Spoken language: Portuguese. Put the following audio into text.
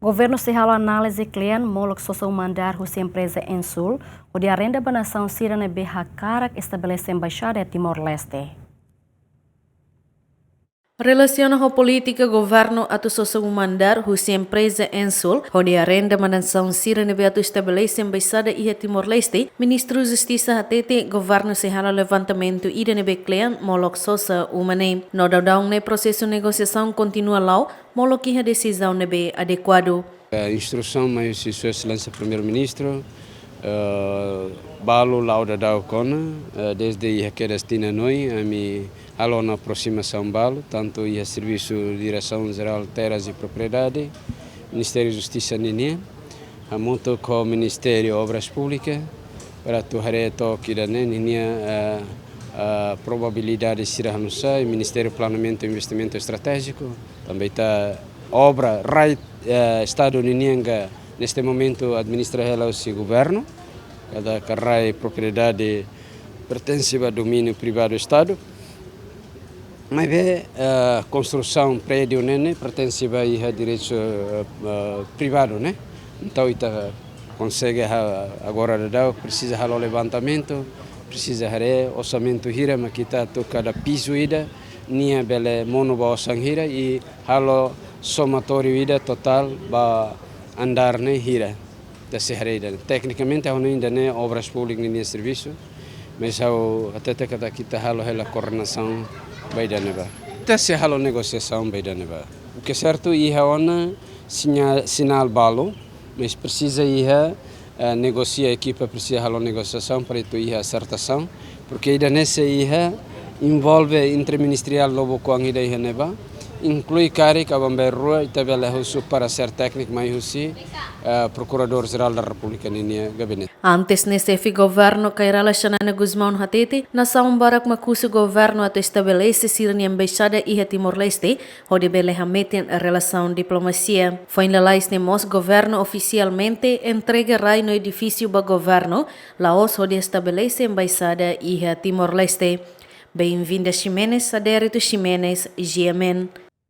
Governo se halo análise cliente molok sosou mandar a empresa Ensul, onde a renda da nação sirene BH Carak estabelece embaixada em Timor-Leste. Relaciona a política governo atu sosou mandar a empresa Ensul, onde a renda da nação sirene BH estabelece embaixada em Timor-Leste, Ministro da Justiça hatete governo se halo levantamento IDNB cliente molok sosa umane. No daudão ne processo de negociação continua lá, molok a decisão nebe adequado. A instrução mais Sua Excelência Primeiro-Ministro, balo lauda da Ocona, desde que destina noi, a mi alo na aproximação balo, tanto o Serviço de Direção Geral Terras e Propriedade, Ministério da Justiça Ninia, a monto com o Ministério Obras Públicas, para tu hareto que Ninia a probabilidade de ser anunciada, o Ministério do Planejamento e Investimento Estratégico, também está obra right Estado Nininga neste momento administra ela o governo, cada carrai propriedade pertence ao domínio privado do Estado, mas a construção prédio nene pertence ao direito privado, né? Então ita consegue agora dar precisa o levantamento, precisa orçamento hira, mas kita tu cada piso ida nia bele mono ba osang hira e halo somatório ida total ba andar ne hira da serreira. Tecnicamente ainda não obras públicas nem serviço, mas até cada kita halo a coordenação vai dar neba. Até se halo negociação vai dar neba. O que é certo é ona sinal balo, mas precisa negociar a equipa precisa halo negociação para itu acertação, porque ainda nessa envolve interministerial lobo com ida neba. Inclui cari Cabamber Rua e também para ser técnico, mas Procurador-Geral da República Ninia Gabinete. Antes nesse governo Kairala Xanana Guzmão hatete, nação barak makusu governo ato estabelece sirene embaixada e Timor-Leste, onde bele hameten a relação diplomacia. Foi na lais nemos governo oficialmente entrega rai no edifício ba governo, Laos onde estabelece embaixada e Timor-Leste. Bem-vinda Ximenes, Adérito Ximenes, GMN.